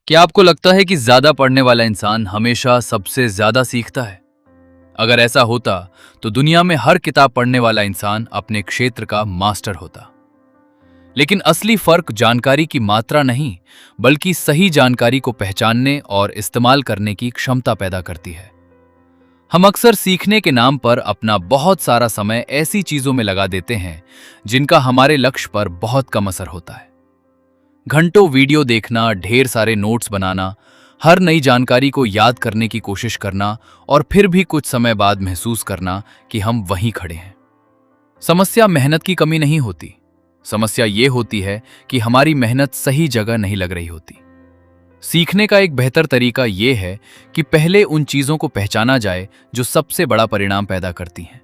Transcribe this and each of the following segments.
क्या आपको लगता है कि ज्यादा पढ़ने वाला इंसान हमेशा सबसे ज्यादा सीखता है? अगर ऐसा होता तो दुनिया में हर किताब पढ़ने वाला इंसान अपने क्षेत्र का मास्टर होता। लेकिन असली फर्क जानकारी की मात्रा नहीं, बल्कि सही जानकारी को पहचानने और इस्तेमाल करने की क्षमता पैदा करती है। हम अक्सर सीखने के नाम पर अपना बहुत सारा समय ऐसी चीजों में लगा देते हैं जिनका हमारे लक्ष्य पर बहुत कम असर होता है। घंटों वीडियो देखना, ढेर सारे नोट्स बनाना, हर नई जानकारी को याद करने की कोशिश करना और फिर भी कुछ समय बाद महसूस करना कि हम वहीं खड़े हैं। समस्या मेहनत की कमी नहीं होती, समस्या ये होती है कि हमारी मेहनत सही जगह नहीं लग रही होती। सीखने का एक बेहतर तरीका यह है कि पहले उन चीजों को पहचाना जाए जो सबसे बड़ा परिणाम पैदा करती हैं।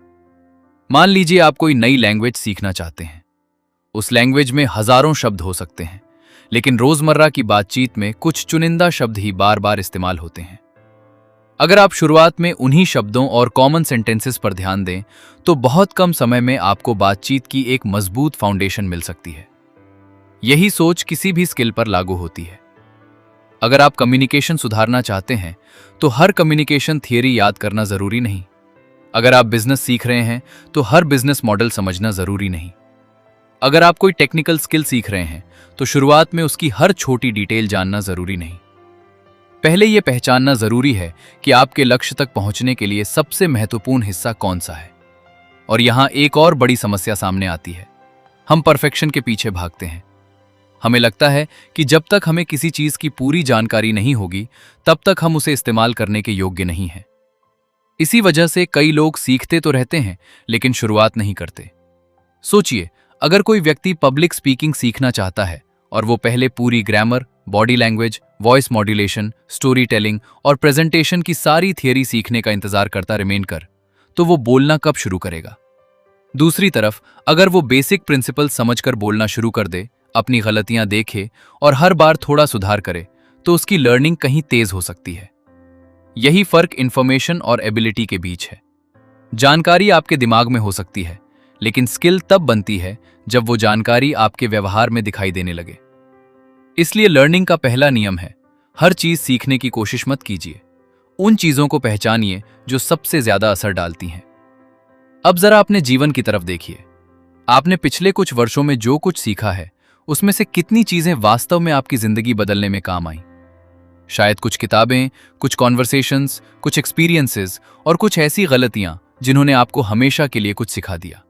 मान लीजिए आप कोई नई लैंग्वेज सीखना चाहते हैं। उस लैंग्वेज में हजारों शब्द हो सकते हैं, लेकिन रोजमर्रा की बातचीत में कुछ चुनिंदा शब्द ही बार बार इस्तेमाल होते हैं। अगर आप शुरुआत में उन्हीं शब्दों और कॉमन सेंटेंसेस पर ध्यान दें, तो बहुत कम समय में आपको बातचीत की एक मजबूत फाउंडेशन मिल सकती है। यही सोच किसी भी स्किल पर लागू होती है। अगर आप कम्युनिकेशन सुधारना चाहते हैं, तो हर कम्युनिकेशन थियरी याद करना जरूरी नहीं। अगर आप बिजनेस सीख रहे हैं, तो हर बिजनेस मॉडल समझना जरूरी नहीं। अगर आप कोई टेक्निकल स्किल सीख रहे हैं, तो शुरुआत में उसकी हर छोटी डिटेल जानना जरूरी नहीं। पहले यह पहचानना जरूरी है कि आपके लक्ष्य तक पहुंचने के लिए सबसे महत्वपूर्ण हिस्सा कौन सा है। और यहां एक और बड़ी समस्या सामने आती है। हम परफेक्शन के पीछे भागते हैं। हमें लगता है कि जब तक हमें किसी चीज की पूरी जानकारी नहीं होगी, तब तक हम उसे इस्तेमाल करने के योग्य नहीं हैं। इसी वजह से कई लोग सीखते तो रहते हैं, लेकिन शुरुआत नहीं करते। सोचिए, अगर कोई व्यक्ति पब्लिक स्पीकिंग सीखना चाहता है और वो पहले पूरी grammar, body language, voice modulation, story telling और प्रेजेंटेशन की सारी थियरी सीखने का इंतजार करता रिमेन कर, तो वो बोलना कब शुरू करेगा? दूसरी तरफ, अगर वो बेसिक प्रिंसिपल समझकर बोलना शुरू कर दे, अपनी गलतियां देखे और हर बार थोड़ा सुधार करे, तो उसकी लर्निंग कहीं तेज हो सकती है। यही फर्क इंफॉर्मेशन और एबिलिटी के बीच है। जानकारी आपके दिमाग में हो सकती है, लेकिन स्किल तब बनती है जब वो जानकारी आपके व्यवहार में दिखाई देने लगे। इसलिए लर्निंग का पहला नियम है, हर चीज सीखने की कोशिश मत कीजिए। उन चीजों को पहचानिए जो सबसे ज्यादा असर डालती हैं। अब जरा अपने जीवन की तरफ देखिए। आपने पिछले कुछ वर्षों में जो कुछ सीखा है, उसमें से कितनी चीजें वास्तव में आपकी जिंदगी बदलने में काम आई? शायद कुछ किताबें, कुछ कॉन्वर्सेशंस, कुछ एक्सपीरियंसेस और कुछ ऐसी गलतियां जिन्होंने आपको हमेशा के लिए कुछ सिखा दिया।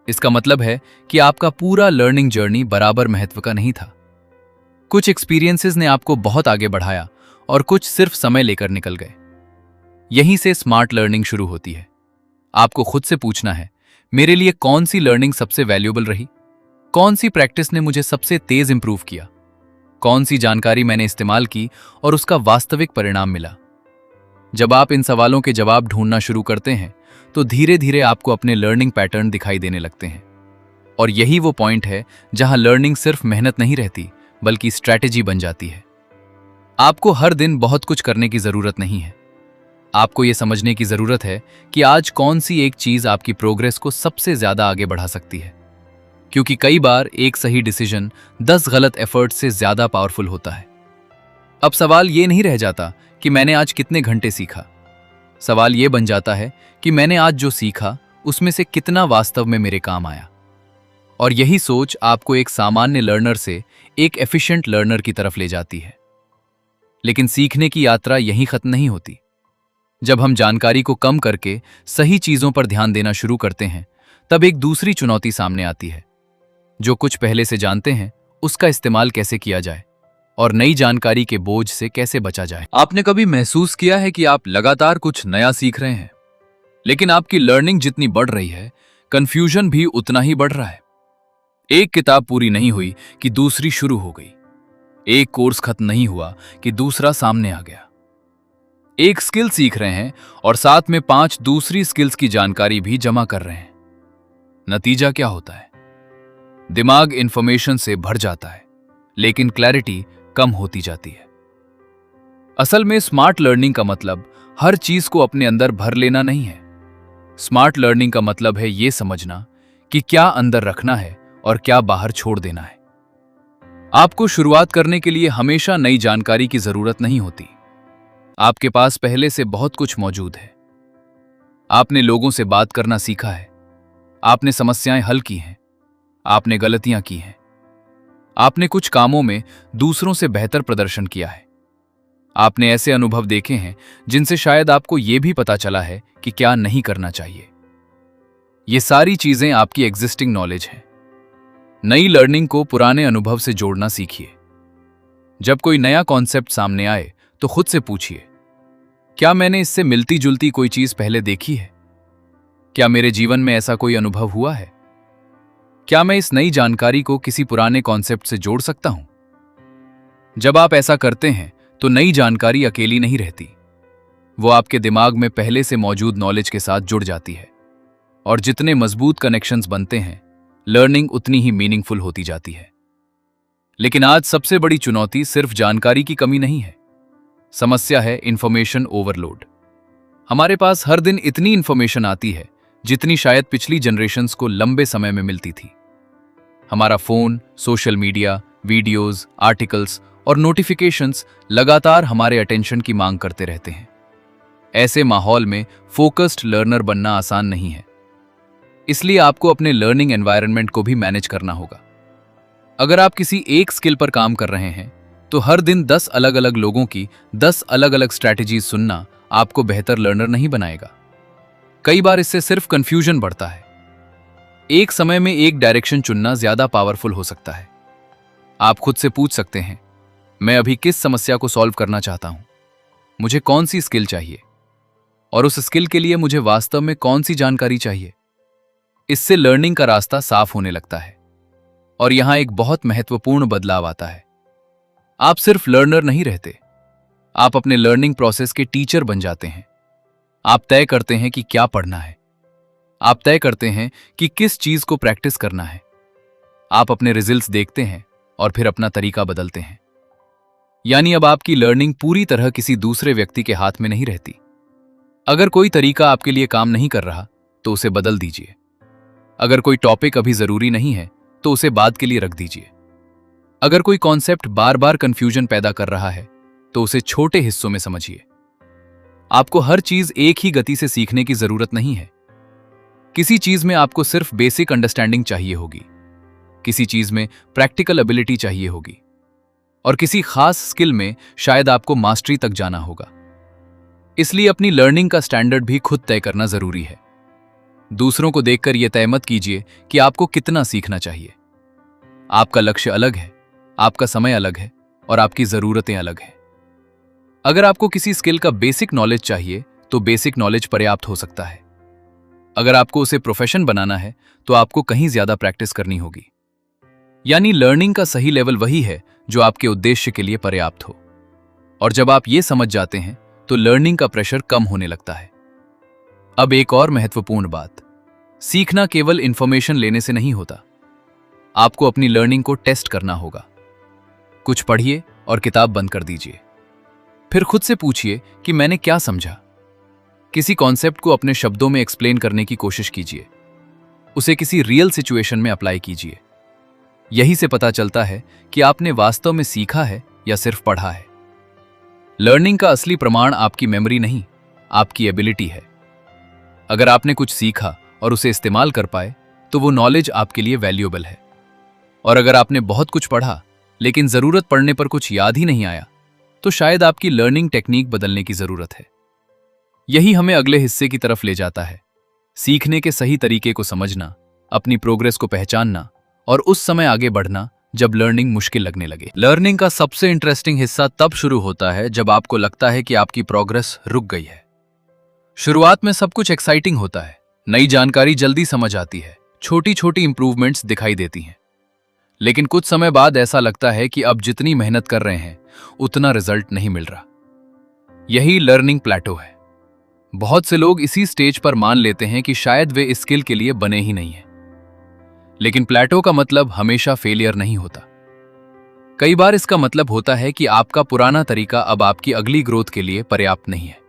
इसका मतलब है कि आपका पूरा लर्निंग जर्नी बराबर महत्व का नहीं था। कुछ एक्सपीरियंसेस ने आपको बहुत आगे बढ़ाया और कुछ सिर्फ समय लेकर निकल गए। यहीं से स्मार्ट लर्निंग शुरू होती है। आपको खुद से पूछना है, मेरे लिए कौन सी लर्निंग सबसे वैल्यूएबल रही? कौन सी प्रैक्टिस ने मुझे सबसे तेज इंप्रूव किया? कौन सी जानकारी मैंने इस्तेमाल की और उसका वास्तविक परिणाम मिला? जब आप इन सवालों के जवाब ढूंढना शुरू करते हैं, तो धीरे धीरे आपको अपने लर्निंग पैटर्न दिखाई देने लगते हैं। और यही वो पॉइंट है जहां लर्निंग सिर्फ मेहनत नहीं रहती, बल्कि स्ट्रैटेजी बन जाती है। आपको हर दिन बहुत कुछ करने की जरूरत नहीं है। आपको यह समझने की जरूरत है कि आज कौन सी एक चीज आपकी प्रोग्रेस को सबसे ज्यादा आगे बढ़ा सकती है। क्योंकि कई बार एक सही डिसीजन 10 गलत एफर्ट से ज्यादा पावरफुल होता है। अब सवाल ये नहीं रह जाता कि मैंने आज कितने घंटे सीखा। सवाल ये बन जाता है कि मैंने आज जो सीखा, उसमें से कितना वास्तव में मेरे काम आया। और यही सोच आपको एक सामान्य लर्नर से एक एफिशिएंट लर्नर की तरफ ले जाती है। लेकिन सीखने की यात्रा यहीं खत्म नहीं होती। जब हम जानकारी को कम करके सही चीजों पर ध्यान देना शुरू करते हैं, तब एक दूसरी चुनौती सामने आती है। जो कुछ पहले से जानते हैं, उसका इस्तेमाल कैसे किया जाए और नई जानकारी के बोझ से कैसे बचा जाए। आपने कभी महसूस किया है कि आप लगातार कुछ नया सीख रहे हैं, लेकिन आपकी लर्निंग जितनी बढ़ रही है, कंफ्यूजन भी उतना ही बढ़ रहा है। एक किताब पूरी नहीं हुई कि दूसरी शुरू हो गई। एक कोर्स खत्म नहीं हुआ कि दूसरा सामने आ गया। एक स्किल सीख रहे हैं और साथ में 5 दूसरी स्किल्स की जानकारी भी जमा कर रहे हैं। नतीजा क्या होता है? दिमाग इंफॉर्मेशन से भर जाता है, लेकिन क्लैरिटी कम होती जाती है। असल में स्मार्ट लर्निंग का मतलब हर चीज को अपने अंदर भर लेना नहीं है। स्मार्ट लर्निंग का मतलब है यह समझना कि क्या अंदर रखना है और क्या बाहर छोड़ देना है। आपको शुरुआत करने के लिए हमेशा नई जानकारी की जरूरत नहीं होती। आपके पास पहले से बहुत कुछ मौजूद है। आपने लोगों से बात करना सीखा है, आपने समस्याएं हल की हैं, आपने गलतियां की हैं, आपने कुछ कामों में दूसरों से बेहतर प्रदर्शन किया है। आपने ऐसे अनुभव देखे हैं जिनसे शायद आपको यह भी पता चला है कि क्या नहीं करना चाहिए। ये सारी चीजें आपकी एग्जिस्टिंग नॉलेज हैं। नई लर्निंग को पुराने अनुभव से जोड़ना सीखिए। जब कोई नया कॉन्सेप्ट सामने आए तो खुद से पूछिए, क्या मैंने इससे मिलती जुलती कोई चीज पहले देखी है? क्या मेरे जीवन में ऐसा कोई अनुभव हुआ है? क्या मैं इस नई जानकारी को किसी पुराने कॉन्सेप्ट से जोड़ सकता हूं? जब आप ऐसा करते हैं तो नई जानकारी अकेली नहीं रहती, वो आपके दिमाग में पहले से मौजूद नॉलेज के साथ जुड़ जाती है। और जितने मजबूत कनेक्शंस बनते हैं, लर्निंग उतनी ही मीनिंगफुल होती जाती है। लेकिन आज सबसे बड़ी चुनौती सिर्फ जानकारी की कमी नहीं है, समस्या है इंफॉर्मेशन ओवरलोड। हमारे पास हर दिन इतनी इंफॉर्मेशन आती है जितनी शायद पिछली जनरेशन्स को लंबे समय में मिलती थी। हमारा phone, social media, videos, articles और नोटिफिकेशंस लगातार हमारे अटेंशन की मांग करते रहते हैं। ऐसे माहौल में फोकस्ड लर्नर बनना आसान नहीं है, इसलिए आपको अपने लर्निंग एनवायरनमेंट को भी मैनेज करना होगा। अगर आप किसी एक स्किल पर काम कर रहे हैं तो हर दिन 10 अलग अलग लोगों की 10 अलग अलग स्ट्रैटेजीज सुनना आपको बेहतर लर्नर नहीं बनाएगा। कई बार इससे सिर्फ कंफ्यूजन बढ़ता है। एक समय में एक डायरेक्शन चुनना ज्यादा पावरफुल हो सकता है। आप खुद से पूछ सकते हैं, मैं अभी किस समस्या को सॉल्व करना चाहता हूं, मुझे कौन सी स्किल चाहिए और उस स्किल के लिए मुझे वास्तव में कौन सी जानकारी चाहिए। इससे लर्निंग का रास्ता साफ होने लगता है। और यहां एक बहुत महत्वपूर्ण बदलाव आता है। आप सिर्फ लर्नर नहीं रहते, आप अपने लर्निंग प्रोसेस के टीचर बन जाते हैं। आप तय करते हैं कि क्या पढ़ना है, आप तय करते हैं कि किस चीज को प्रैक्टिस करना है। आप अपने रिजल्ट्स देखते हैं और फिर अपना तरीका बदलते हैं। यानी अब आपकी लर्निंग पूरी तरह किसी दूसरे व्यक्ति के हाथ में नहीं रहती। अगर कोई तरीका आपके लिए काम नहीं कर रहा तो उसे बदल दीजिए। अगर कोई टॉपिक अभी जरूरी नहीं है तो उसे बाद के लिए रख दीजिए। अगर कोई कॉन्सेप्ट बार बार कंफ्यूजन पैदा कर रहा है तो उसे छोटे हिस्सों में समझिए। आपको हर चीज एक ही गति से सीखने की जरूरत नहीं है। किसी चीज में आपको सिर्फ बेसिक अंडरस्टैंडिंग चाहिए होगी, किसी चीज में प्रैक्टिकल एबिलिटी चाहिए होगी और किसी खास स्किल में शायद आपको मास्टरी तक जाना होगा। इसलिए अपनी लर्निंग का स्टैंडर्ड भी खुद तय करना जरूरी है। दूसरों को देखकर यह तय मत कीजिए कि आपको कितना सीखना चाहिए। आपका लक्ष्य अलग है, आपका समय अलग है और आपकी जरूरतें अलग हैं। अगर आपको किसी स्किल का बेसिक नॉलेज चाहिए तो बेसिक नॉलेज पर्याप्त हो सकता है। अगर आपको उसे प्रोफेशन बनाना है तो आपको कहीं ज्यादा प्रैक्टिस करनी होगी। यानी लर्निंग का सही लेवल वही है जो आपके उद्देश्य के लिए पर्याप्त हो। और जब आप ये समझ जाते हैं तो लर्निंग का प्रेशर कम होने लगता है। अब एक और महत्वपूर्ण बात, सीखना केवल इंफॉर्मेशन लेने से नहीं होता। आपको अपनी लर्निंग को टेस्ट करना होगा। कुछ पढ़िए और किताब बंद कर दीजिए। फिर खुद से पूछिए कि मैंने क्या समझा। किसी कॉन्सेप्ट को अपने शब्दों में एक्सप्लेन करने की कोशिश कीजिए। उसे किसी रियल सिचुएशन में अप्लाई कीजिए। यही से पता चलता है कि आपने वास्तव में सीखा है या सिर्फ पढ़ा है। लर्निंग का असली प्रमाण आपकी मेमोरी नहीं, आपकी एबिलिटी है। अगर आपने कुछ सीखा और उसे इस्तेमाल कर पाए तो वो नॉलेज आपके लिए वैल्यूएबल है। और अगर आपने बहुत कुछ पढ़ा लेकिन जरूरत पड़ने पर कुछ याद ही नहीं आया तो शायद आपकी लर्निंग टेक्निक बदलने की जरूरत है। यही हमें अगले हिस्से की तरफ ले जाता है, सीखने के सही तरीके को समझना, अपनी प्रोग्रेस को पहचानना और उस समय आगे बढ़ना जब लर्निंग मुश्किल लगने लगे। लर्निंग का सबसे इंटरेस्टिंग हिस्सा तब शुरू होता है जब आपको लगता है कि आपकी प्रोग्रेस रुक गई है। शुरुआत में सब कुछ एक्साइटिंग होता है, नई जानकारी जल्दी समझ आती है, छोटी छोटी इंप्रूवमेंट्स दिखाई देती हैं। लेकिन कुछ समय बाद ऐसा लगता है कि अब जितनी मेहनत कर रहे हैं उतना रिजल्ट नहीं मिल रहा। यही लर्निंग प्लेटो है। बहुत से लोग इसी स्टेज पर मान लेते हैं कि शायद वे इस स्किल के लिए बने ही नहीं हैं। लेकिन प्लेटो का मतलब हमेशा फेलियर नहीं होता। कई बार इसका मतलब होता है कि आपका पुराना तरीका अब आपकी अगली ग्रोथ के लिए पर्याप्त नहीं है।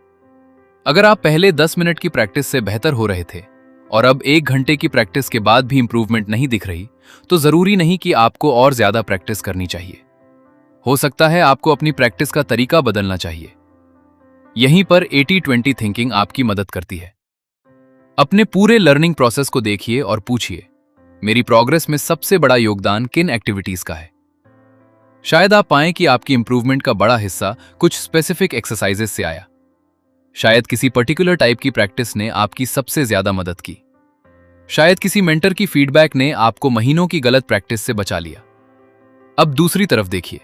अगर आप पहले 10 मिनट की प्रैक्टिस से बेहतर हो रहे थे और अब 1 घंटे की प्रैक्टिस के बाद भी इंप्रूवमेंट नहीं दिख रही, तो जरूरी नहीं कि आपको और ज्यादा प्रैक्टिस करनी चाहिए। हो सकता है आपको अपनी प्रैक्टिस का तरीका बदलना चाहिए। यहीं पर 80-20 थिंकिंग आपकी मदद करती है। अपने पूरे लर्निंग प्रोसेस को देखिए और पूछिए, मेरी प्रोग्रेस में सबसे बड़ा योगदान किन एक्टिविटीज का है। शायद आप पाएं कि आपकी इंप्रूवमेंट का बड़ा हिस्सा कुछ स्पेसिफिक एक्सरसाइजेस से आया। शायद किसी पर्टिकुलर टाइप की प्रैक्टिस ने आपकी सबसे ज्यादा मदद की। शायद किसी मेंटर की फीडबैक ने आपको महीनों की गलत प्रैक्टिस से बचा लिया। अब दूसरी तरफ देखिए,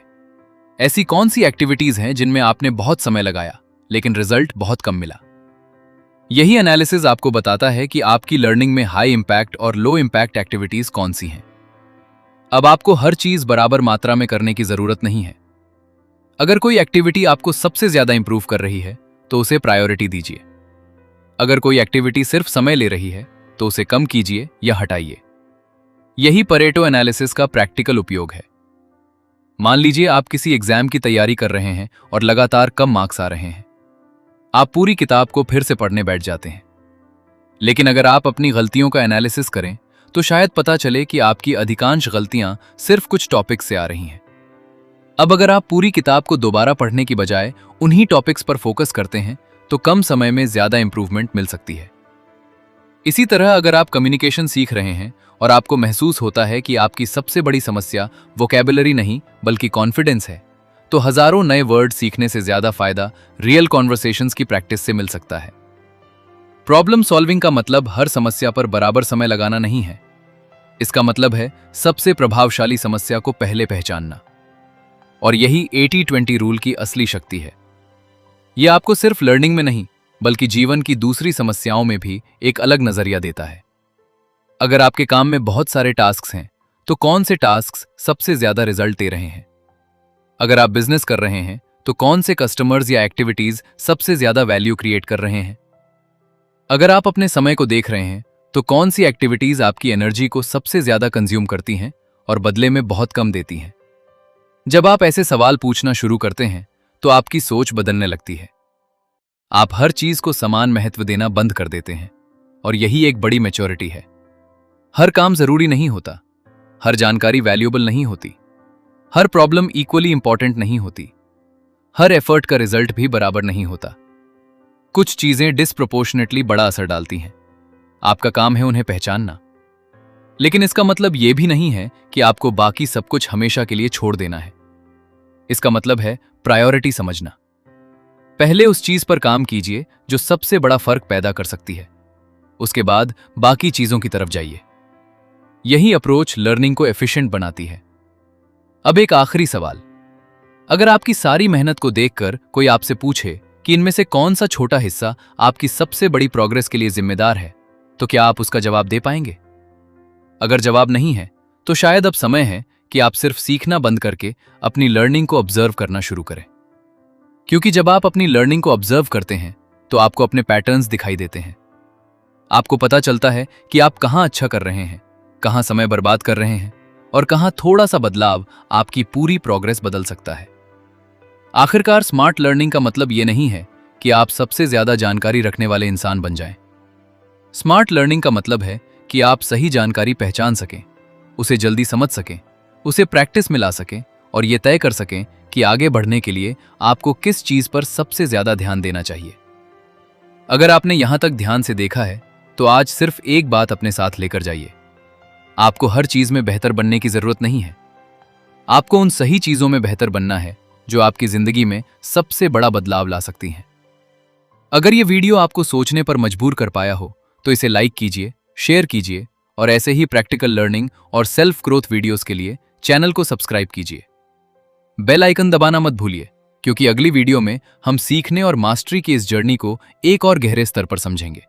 ऐसी कौन सी एक्टिविटीज हैं जिनमें आपने बहुत समय लगाया लेकिन रिजल्ट बहुत कम मिला। यही एनालिसिस आपको बताता है कि आपकी लर्निंग में हाई इंपैक्ट और लो इंपैक्ट एक्टिविटीज कौन सी हैं। अब आपको हर चीज बराबर मात्रा में करने की जरूरत नहीं है। अगर कोई एक्टिविटी आपको सबसे ज्यादा इंप्रूव कर रही है तो उसे प्रायोरिटी दीजिए। अगर कोई एक्टिविटी सिर्फ समय ले रही है तो उसे कम कीजिए या हटाइए। यही परेटो एनालिसिस का प्रैक्टिकल उपयोग है। मान लीजिए आप किसी एग्जाम की तैयारी कर रहे हैं और लगातार कम मार्क्स आ रहे हैं। आप पूरी किताब को फिर से पढ़ने बैठ जाते हैं। लेकिन अगर आप अपनी गलतियों का एनालिसिस करें तो शायद पता चले कि आपकी अधिकांश गलतियां सिर्फ कुछ टॉपिक्स से आ रही हैं। अब अगर आप पूरी किताब को दोबारा पढ़ने की बजाय उन्हीं टॉपिक्स पर फोकस करते हैं तो कम समय में ज्यादा इंप्रूवमेंट मिल सकती है। इसी तरह अगर आप कम्युनिकेशन सीख रहे हैं और आपको महसूस होता है कि आपकी सबसे बड़ी समस्या वोकैबुलरी नहीं बल्कि कॉन्फिडेंस है, तो हजारों नए वर्ड सीखने से ज्यादा फायदा रियल कॉन्वर्सेशंस की प्रैक्टिस से मिल सकता है। प्रॉब्लम सॉल्विंग का मतलब हर समस्या पर बराबर समय लगाना नहीं है। इसका मतलब है सबसे प्रभावशाली समस्या को पहले पहचानना। और यही 80-20 रूल की असली शक्ति है। यह आपको सिर्फ लर्निंग में नहीं बल्कि जीवन की दूसरी समस्याओं में भी एक अलग नजरिया देता है। अगर आपके काम में बहुत सारे टास्क्स हैं तो कौन से टास्क्स सबसे ज्यादा रिजल्ट दे रहे हैं? अगर आप बिजनेस कर रहे हैं तो कौन से कस्टमर्स या एक्टिविटीज सबसे ज्यादा वैल्यू क्रिएट कर रहे हैं? अगर आप अपने समय को देख रहे हैं तो कौन सी एक्टिविटीज आपकी एनर्जी को सबसे ज्यादा कंज्यूम करती हैं और बदले में बहुत कम देती हैं? जब आप ऐसे सवाल पूछना शुरू करते हैं तो आपकी सोच बदलने लगती है। आप हर चीज को समान महत्व देना बंद कर देते हैं और यही एक बड़ी मैच्योरिटी है। हर काम जरूरी नहीं होता, हर जानकारी वैल्यूएबल नहीं होती, हर प्रॉब्लम इक्वली इंपॉर्टेंट नहीं होती, हर एफर्ट का रिजल्ट भी बराबर नहीं होता। कुछ चीजें डिस्प्रोपोर्शनेटली बड़ा असर डालती हैं। आपका काम है उन्हें पहचानना। लेकिन इसका मतलब यह भी नहीं है कि आपको बाकी सब कुछ हमेशा के लिए छोड़ देना है। इसका मतलब है प्रायोरिटी समझना। पहले उस चीज पर काम कीजिए जो सबसे बड़ा फर्क पैदा कर सकती है। उसके बाद बाकी चीजों की तरफ जाइए। यही अप्रोच लर्निंग को एफिशिएंट बनाती है। अब एक आखिरी सवाल, अगर आपकी सारी मेहनत को देखकर कोई आपसे पूछे कि इनमें से कौन सा छोटा हिस्सा आपकी सबसे बड़ी प्रोग्रेस के लिए जिम्मेदार है, तो क्या आप उसका जवाब दे पाएंगे? अगर जवाब नहीं है तो शायद अब समय है कि आप सिर्फ सीखना बंद करके अपनी लर्निंग को ऑब्जर्व करना शुरू करें। क्योंकि जब आप अपनी लर्निंग को ऑब्जर्व करते हैं तो आपको अपने पैटर्न्स दिखाई देते हैं। आपको पता चलता है कि आप कहां अच्छा कर रहे हैं, कहां समय बर्बाद कर रहे हैं और कहां थोड़ा सा बदलाव आपकी पूरी प्रोग्रेस बदल सकता है। आखिरकार स्मार्ट लर्निंग का मतलब यह नहीं है कि आप सबसे ज्यादा जानकारी रखने वाले इंसान बन जाएं। स्मार्ट लर्निंग का मतलब है कि आप सही जानकारी पहचान सकें, उसे जल्दी समझ सकें, उसे प्रैक्टिस में ला सकें और यह तय कर सकें कि आगे बढ़ने के लिए आपको किस चीज पर सबसे ज्यादा ध्यान देना चाहिए। अगर आपने यहां तक ध्यान से देखा है तो आज सिर्फ एक बात अपने साथ लेकर जाइए। आपको हर चीज में बेहतर बनने की जरूरत नहीं है। आपको उन सही चीजों में बेहतर बनना है जो आपकी जिंदगी में सबसे बड़ा बदलाव ला सकती हैं। अगर यह वीडियो आपको सोचने पर मजबूर कर पाया हो तो इसे लाइक कीजिए, शेयर कीजिए और ऐसे ही प्रैक्टिकल लर्निंग और सेल्फ ग्रोथ वीडियोस के लिए चैनल को सब्सक्राइब कीजिए। बेल आइकन दबाना मत भूलिए, क्योंकि अगली वीडियो में हम सीखने और मास्टरी की इस जर्नी को एक और गहरे स्तर पर समझेंगे।